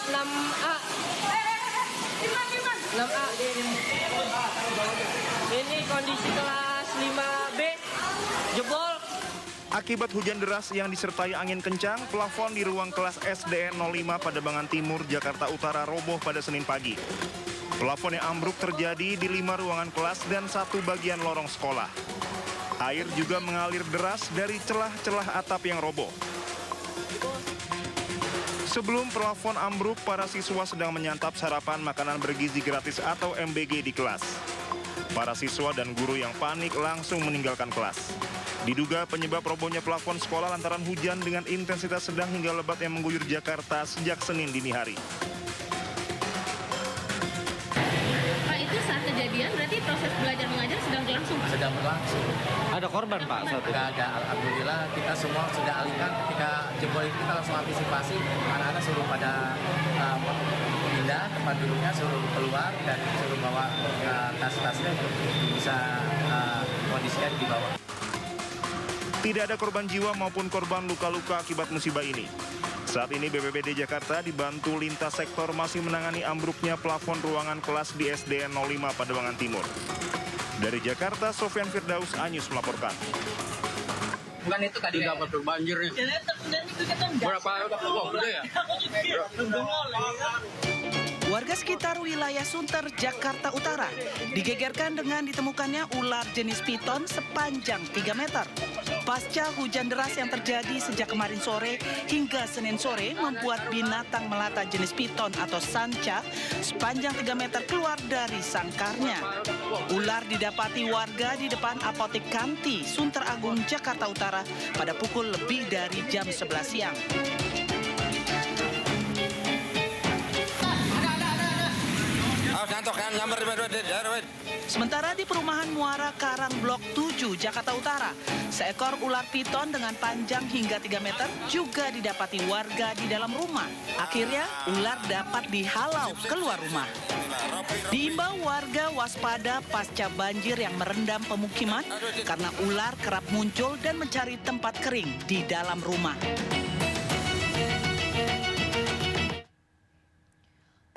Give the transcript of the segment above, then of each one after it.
6A. 6A. Ini kondisi kelas 5B. Jebol. Akibat hujan deras yang disertai angin kencang, plafon di ruang kelas SDN 05 Pademangan Timur, Jakarta Utara roboh pada Senin pagi. Plafon yang ambruk terjadi di 5 ruangan kelas dan 1 bagian lorong sekolah. Air juga mengalir deras dari celah-celah atap yang roboh. Sebelum plafon ambruk, para siswa sedang menyantap sarapan makanan bergizi gratis atau MBG di kelas. Para siswa dan guru yang panik langsung meninggalkan kelas. Diduga penyebab robohnya plafon sekolah lantaran hujan dengan intensitas sedang hingga lebat yang mengguyur Jakarta sejak Senin dini hari. Pak, itu saat kejadian berarti proses belajar mengajar sedang berlangsung? Sedang berlangsung. Ada korban Pak saat itu? Tidak ada, alhamdulillah kita semua sudah alihkan. Ketika jebol itu kita langsung antisipasi, anak-anak suruh pada pindah tempat duduknya, suruh keluar dan suruh bawa tas-tasnya untuk bisa kondisinya di bawah. Tidak ada korban jiwa maupun korban luka-luka akibat musibah ini. Saat ini BPBD Jakarta dibantu lintas sektor masih menangani ambruknya plafon ruangan kelas di SDN 05 Pademangan Timur. Dari Jakarta, Sofyan Firdaus, Anyus melaporkan. Bukan itu tadi dapat banjirnya. Berapa? Oh, gede ya? Warga sekitar wilayah Sunter, Jakarta Utara digegerkan dengan ditemukannya ular jenis piton sepanjang 3 meter. Pasca hujan deras yang terjadi sejak kemarin sore hingga Senin sore membuat binatang melata jenis piton atau sanca sepanjang 3 meter keluar dari sangkarnya. Ular didapati warga di depan Apotek Kanti, Sunter Agung, Jakarta Utara pada pukul lebih dari jam 11 siang. Sementara di perumahan Muara Karang Blok 7, Jakarta Utara, seekor ular piton dengan panjang hingga 3 meter juga didapati warga di dalam rumah. Akhirnya, ular dapat dihalau keluar rumah. Diimbau warga waspada pasca banjir yang merendam pemukiman karena ular kerap muncul dan mencari tempat kering di dalam rumah.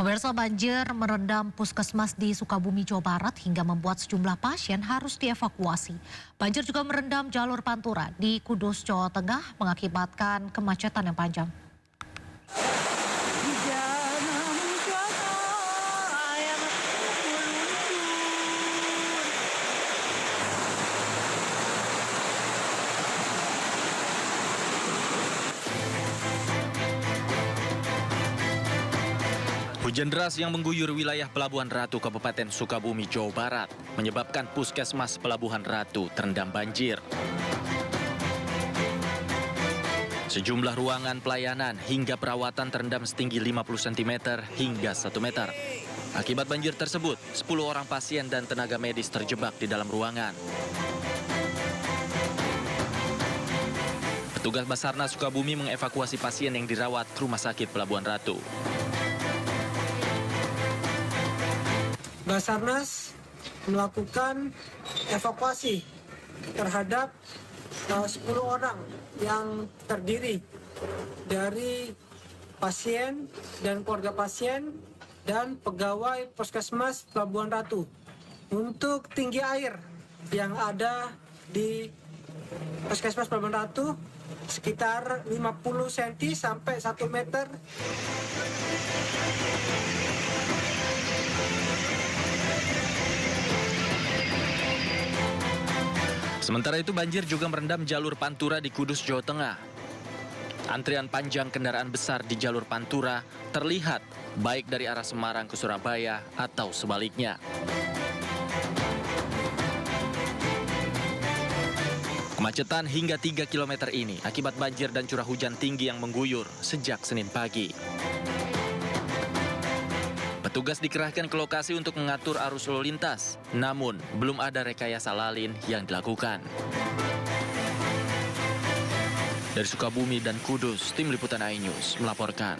Pemirsa, banjir merendam puskesmas di Sukabumi, Jawa Barat hingga membuat sejumlah pasien harus dievakuasi. Banjir juga merendam jalur Pantura di Kudus, Jawa Tengah mengakibatkan kemacetan yang panjang. Hujan deras yang mengguyur wilayah Pelabuhan Ratu, Kabupaten Sukabumi, Jawa Barat, menyebabkan Puskesmas Pelabuhan Ratu terendam banjir. Sejumlah ruangan pelayanan hingga perawatan terendam setinggi 50 cm hingga 1 meter. Akibat banjir tersebut, 10 orang pasien dan tenaga medis terjebak di dalam ruangan. Petugas Basarnas Sukabumi mengevakuasi pasien yang dirawat ke Rumah Sakit Pelabuhan Ratu. Basarnas melakukan evakuasi terhadap 10 orang yang terdiri dari pasien dan keluarga pasien dan pegawai Puskesmas Pelabuhan Ratu. Untuk tinggi air yang ada di Puskesmas Pelabuhan Ratu sekitar 50 cm sampai 1 meter. Sementara itu banjir juga merendam jalur Pantura di Kudus, Jawa Tengah. Antrian panjang kendaraan besar di jalur Pantura terlihat baik dari arah Semarang ke Surabaya atau sebaliknya. Kemacetan hingga 3 km ini akibat banjir dan curah hujan tinggi yang mengguyur sejak Senin pagi. Petugas dikerahkan ke lokasi untuk mengatur arus lalu lintas, namun belum ada rekayasa lalin yang dilakukan. Dari Sukabumi dan Kudus, Tim Liputan iNews melaporkan.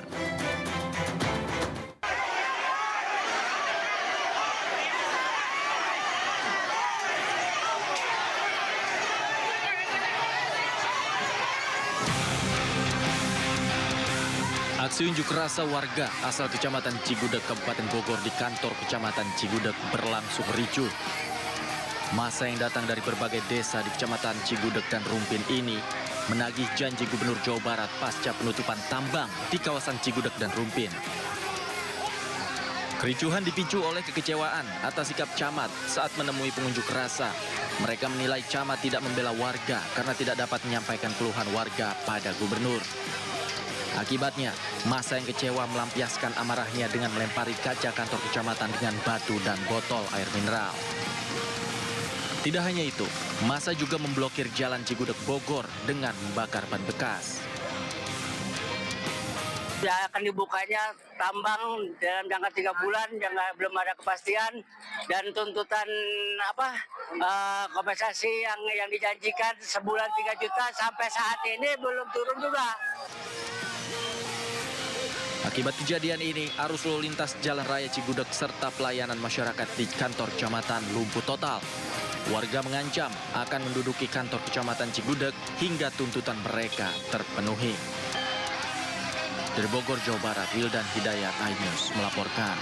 Aksi unjuk rasa warga asal Kecamatan Cigudeg, Kabupaten Bogor di kantor Kecamatan Cigudeg berlangsung ricuh. Massa yang datang dari berbagai desa di Kecamatan Cigudeg dan Rumpin ini menagih janji Gubernur Jawa Barat pasca penutupan tambang di kawasan Cigudeg dan Rumpin. Kericuhan dipicu oleh kekecewaan atas sikap camat saat menemui pengunjuk rasa. Mereka menilai camat tidak membela warga karena tidak dapat menyampaikan keluhan warga pada gubernur. Akibatnya, massa yang kecewa melampiaskan amarahnya dengan melempari kaca kantor kecamatan dengan batu dan botol air mineral. Tidak hanya itu, massa juga memblokir jalan Cigudeg Bogor dengan membakar ban bekas. Ya, akan dibukanya tambang dalam jangka 3 bulan, belum ada kepastian, dan tuntutan kompensasi yang dijanjikan sebulan 3 juta sampai saat ini belum turun juga. Akibat kejadian ini, arus lalu lintas Jalan Raya Cigudeg serta pelayanan masyarakat di kantor kecamatan lumpuh total. Warga mengancam akan menduduki kantor kecamatan Cigudeg hingga tuntutan mereka terpenuhi. Dari Bogor, Jawa Barat, Wildan Hidayat, iNews melaporkan.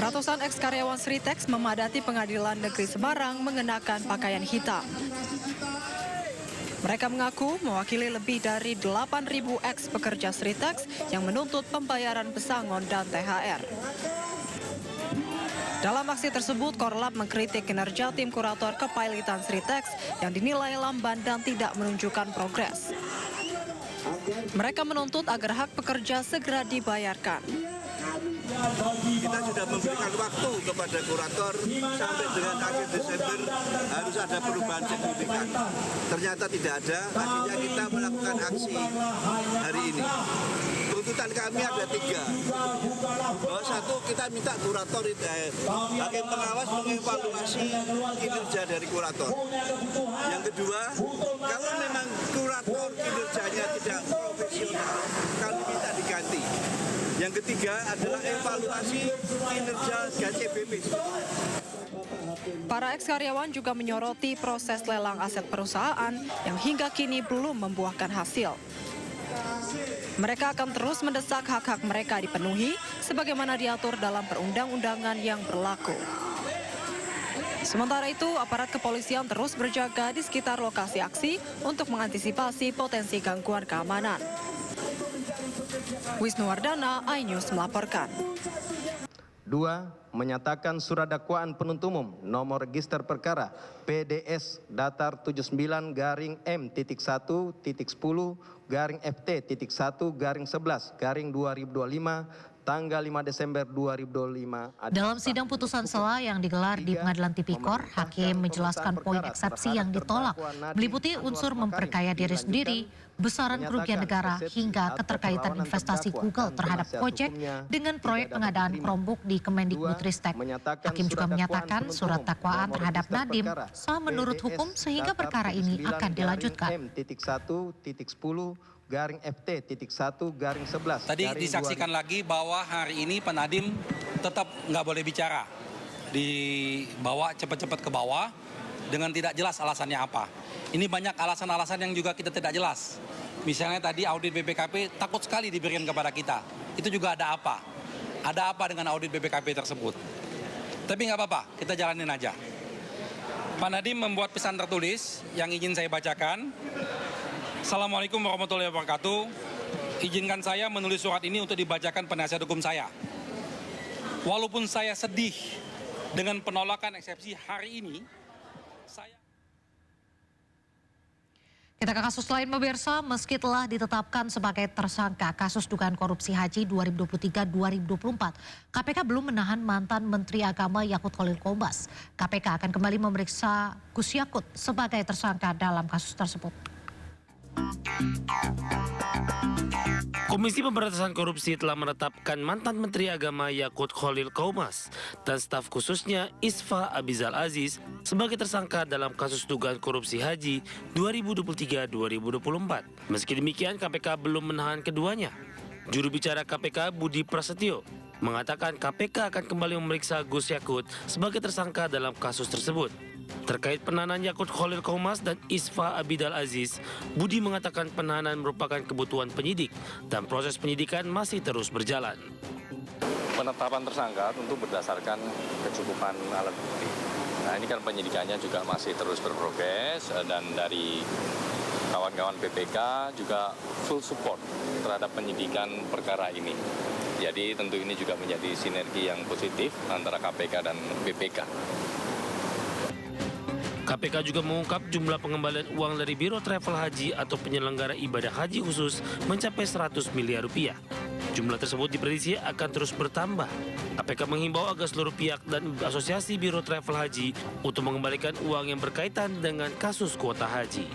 Ratusan eks-karyawan Sritex memadati Pengadilan Negeri Semarang mengenakan pakaian hitam. Mereka mengaku mewakili lebih dari 8.000 eks-pekerja Sritex yang menuntut pembayaran pesangon dan THR. Dalam aksi tersebut, Korlap mengkritik kinerja tim kurator kepailitan Sritex yang dinilai lamban dan tidak menunjukkan progres. Mereka menuntut agar hak pekerja segera dibayarkan. Kita sudah memberikan waktu kepada kurator sampai dengan akhir Desember harus ada perubahan signifikan. Ternyata tidak ada, akhirnya kita melakukan aksi hari ini. Tuntutan kami ada 3. Bahwa 1, kita minta kurator, hakim pengawas mengevaluasi kinerja dari kurator. Yang kedua, kalau memang kurator kinerjanya tidak profesional, kami minta diganti. Yang ketiga adalah evaluasi kinerja gaji BP. Para eks-karyawan juga menyoroti proses lelang aset perusahaan yang hingga kini belum membuahkan hasil. Mereka akan terus mendesak hak-hak mereka dipenuhi sebagaimana diatur dalam perundang-undangan yang berlaku. Sementara itu, aparat kepolisian terus berjaga di sekitar lokasi aksi untuk mengantisipasi potensi gangguan keamanan. Wisnuwardana, iNews melaporkan. 2. Menyatakan surat dakwaan penuntut umum nomor register perkara PDS datar 79-M.10-FT.1-11-2025 tanggal 5 Desember 2025. Dalam sidang putusan sela yang digelar di Pengadilan Tipikor, hakim menjelaskan poin eksepsi yang ditolak, meliputi unsur memperkaya diri sendiri, besaran kerugian negara, hingga keterkaitan investasi Google terhadap Gojek dengan proyek pengadaan Chromebook di Kemendikbudristek. Hakim juga menyatakan surat dakwaan terhadap Nadiem sah menurut hukum sehingga perkara ini akan dilanjutkan. M.1.FT.1-11. Tadi disaksikan lagi bahwa hari ini Pak Nadiem tetap nggak boleh bicara. Dibawa cepat-cepat ke bawah dengan tidak jelas alasannya apa. Ini banyak alasan-alasan yang juga kita tidak jelas. Misalnya tadi audit BPKP takut sekali diberikan kepada kita. Itu juga ada apa? Ada apa dengan audit BPKP tersebut? Tapi nggak apa-apa, kita jalanin aja. Pak Nadiem membuat pesan tertulis yang ingin saya bacakan. Assalamualaikum warahmatullahi wabarakatuh. Izinkan saya menulis surat ini untuk dibacakan penasihat hukum saya. Walaupun saya sedih dengan penolakan eksepsi hari ini, saya... Kita ke kasus lain pemirsa, meski telah ditetapkan sebagai tersangka kasus dugaan korupsi haji 2023-2024, KPK belum menahan mantan Menteri Agama Yakut Khalil Qomas. KPK akan kembali memeriksa Gus Yakut sebagai tersangka dalam kasus tersebut. Komisi Pemberantasan Korupsi telah menetapkan mantan Menteri Agama Yakut Khalil Qomas dan staf khususnya Isfa Abizal Aziz sebagai tersangka dalam kasus dugaan korupsi haji 2023-2024. Meski demikian, KPK belum menahan keduanya. Juru bicara KPK Budi Prasetyo mengatakan KPK akan kembali memeriksa Gus Yakut sebagai tersangka dalam kasus tersebut. Terkait penahanan Yakut Khalil Qaumas dan Isfa Abidal Aziz, Budi mengatakan penahanan merupakan kebutuhan penyidik dan proses penyidikan masih terus berjalan. Penetapan tersangka tentu berdasarkan kecukupan alat bukti. Nah, ini kan penyidikannya juga masih terus berprogres dan dari kawan-kawan BPK juga full support terhadap penyidikan perkara ini. Jadi tentu ini juga menjadi sinergi yang positif antara KPK dan BPK. KPK juga mengungkap jumlah pengembalian uang dari Biro Travel Haji atau penyelenggara ibadah haji khusus mencapai 100 miliar rupiah. Jumlah tersebut diprediksi akan terus bertambah. KPK menghimbau agar seluruh pihak dan asosiasi Biro Travel Haji untuk mengembalikan uang yang berkaitan dengan kasus kuota haji.